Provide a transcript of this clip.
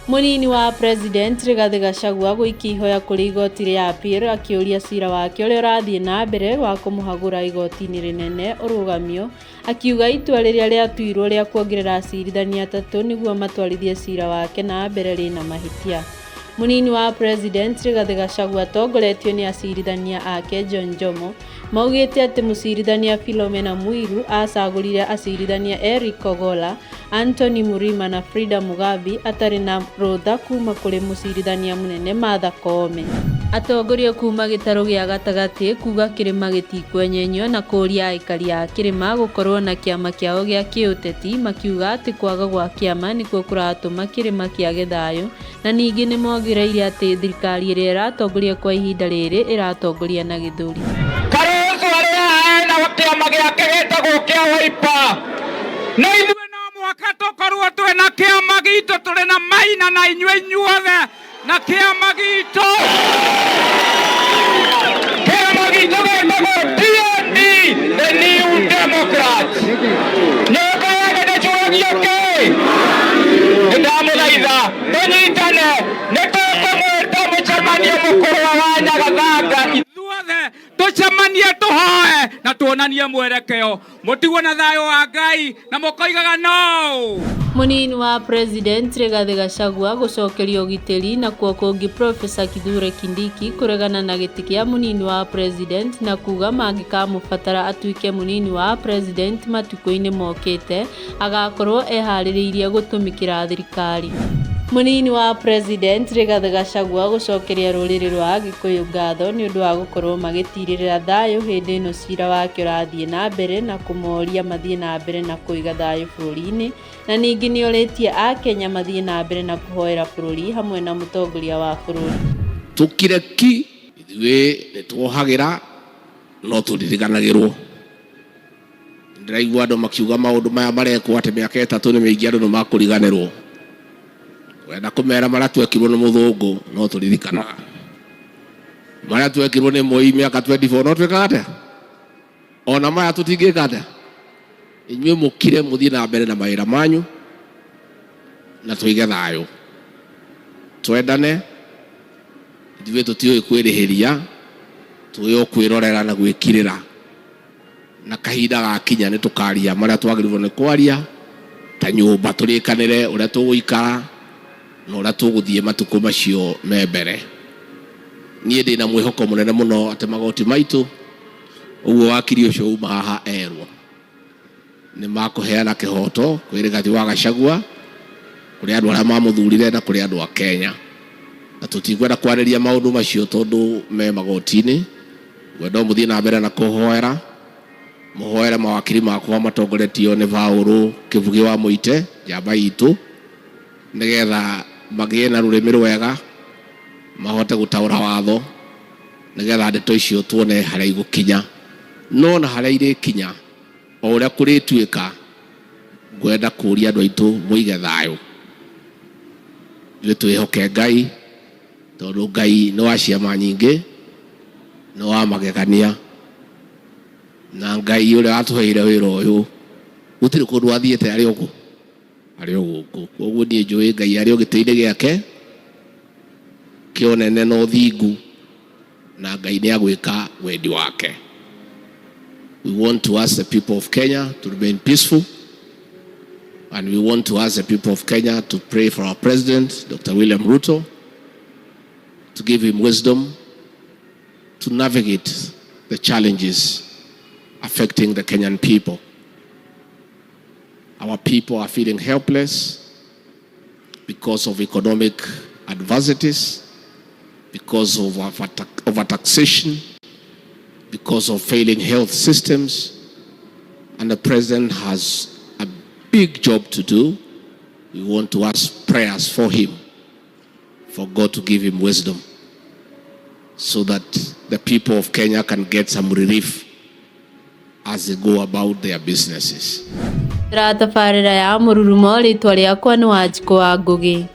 Mūnini wa President Rigathi Gachagua gũikia ihoya kũrĩ igoti rĩa appeal akĩũria ciira wake ũrĩa ũrathiĩ na mbere wa kũmũhagũra igoti-inĩ rĩnene ũrũgamio, akiuga itua rĩrĩa rĩatuirwo rĩa kuongerera acirithania atatũ nĩguo matwarithie ciira wake na mbere rĩna mahĩtia. Mūnini wa President Rigathi Gachagua atongoretio nĩ acirithania ake John Jomo maugĩte atĩ mũcirithania Philomena Mwilu acagũrire acirithania Eric Ogolla, Anthony Murima na Frida Mugabi atarĩ na rũtha kuma kũrĩ mũcirithania mũnene Martha Koome. Atongoria kuma gĩtarũ gĩa gatagatĩ kuga kĩrĩma gĩtikwenyenywo na kũria aikari a kĩrĩma gũkorwo na kĩama kĩao gĩa kĩũteti, makiuga atĩ kwaga gwa kĩama nĩkuo kũratũma kĩrĩma kĩage thayũ, na ningĩ nĩ mongereire atĩ thirikari ĩrĩa ĩratongoria kwa ihinda rĩrĩ ĩratongoria na gĩthũri. Karũnzu arĩa na kĩama gĩake gĩtagwo kĩa Wiper, na ithuĩ no mwaka tũkorwo twĩna kĩama gitũ, tũrĩ na Maina na inyuothe na kĩama gitũ gĩtagwo DND, the New Democrats. Nyũmba yake ndĩcũragio kĩ ndamũthaitha tũnyitane nĩtũkũmwĩta mũcemanio mũkũrũ wa Nyagathanga, ithuothe tũcemanie tũhoe na tuonanie mwerekeo, mũtigwo na thayũ wa Ngai na mũkoigaga no. Mūnini wa President Rigathi Gachagua gũcokerio ũgitĩri na kuo kũngĩ Professor Kithure Kindiki kũregana na gĩtĩ kĩa mũnini wa President na kuga mangĩkamũbatara atuĩke mũnini wa President matukũ-inĩ mokĩte agakorwo eharĩrĩirie gũtũmĩkĩra thirikari. Mūnini wa President Rigathi Gachagua gũcokeria rũrĩrĩ rwa Gĩkũyũ ngatho nĩ ũndũ wa gũkorwo magĩtirĩrĩra thayũ hĩndĩ ĩno ciira wake ũrathiĩ na mbere na kũmoria mathiĩ na mbere na kũiga thayũ bũrũri-inĩ, na ningĩ nĩ orĩtie Akenya mathiĩ na mbere na kũhoera bũrũri hamwe na mũtongoria wa bũrũri. Tũkire ki ithuĩ nĩtuohagĩra no tũririkanagĩrwo. Ndĩraigua andũ makiuga maũndũ maya marekwo atĩ mĩaka ĩtatũ nĩ mĩingĩ andũ nĩmakũriganĩrwo. Wenda kũmera marĩa twekirwo nĩ mũthũngũ no tũririkanaga, marĩa twekirwo nĩ Moi mĩaka 24 no twĩkaga atĩa? Ona maya tũtingĩka atĩa? Inyuĩ mũkire mũthiĩ na mbere na mawĩra manyu na tũige thayũ, twendane. Ithuĩ tũtiũĩ kwĩrĩhĩria, tũĩ o kwĩrorera na gwĩkirĩra, na kahinda gakinya nĩ tũkaria marĩa twagĩrĩirwo nĩ kwaria ta nyũmba, tũrĩkanĩre ũrĩa tũgũikara na ũrĩa tũgũthiĩ matukũ macio me mbere. Niĩ ndĩ na mwĩhoko mũnene mũno atĩ magoti maitũ ũguo wakiri ũcio uma haha erwo nĩ makũheana kĩhoto kwĩ Rigathi wa Gachagua, kũrĩ andũ arĩa mamũthurire na kũrĩ andũ a Kenya, na tũtikwenda kwarĩria maũndũ macio tondũ me magoti-inĩ. Ngwenda mũthiĩ na mbere na kũhoera, mũhoere mawakiri makwa matongoretio nĩ Paũlũ Kĩbugi wa Mũite, njamba itũ, nĩgetha magĩe na rũrĩmĩ rwega, mahote gũtaũra watho, nĩgetha ndeto icio tuone harĩa igũkinya. No na harĩa irĩkinya o ũrĩa kũrĩtuĩka, ngwenda kũria andũ aitũ mũige thayũ. Ithuĩ twĩhoke Ngai tondũ Ngai nĩ wa ciama nyingĩ, nĩ wa magegania, na Ngai ũrĩa watũheire wĩra ũyũ gũtirĩ kũndũ athiĩte arĩ ũguo gũkũ. Ũguo niĩ njũĩ Ngai arĩ o gĩtĩ-inĩ gĩake kĩa ũnene na ũthingu, na Ngai nĩ agwĩka wendi wake. We want to ask the people of Kenya to remain peaceful, and we want to ask the people of Kenya to pray for our president, Dr. William Ruto, to give him wisdom to navigate the challenges affecting the Kenyan people. Our people are feeling helpless because of economic adversities, because of overtaxation, because of failing health systems, and the president has a big job to do. We want to ask prayers for him, for God to give him wisdom, so that the people of Kenya can get some relief as they go about their businesses. Tabarĩra ya mũrurumo, rĩtwa rĩakwa nĩ Wanjikũ wa Ngũgĩ.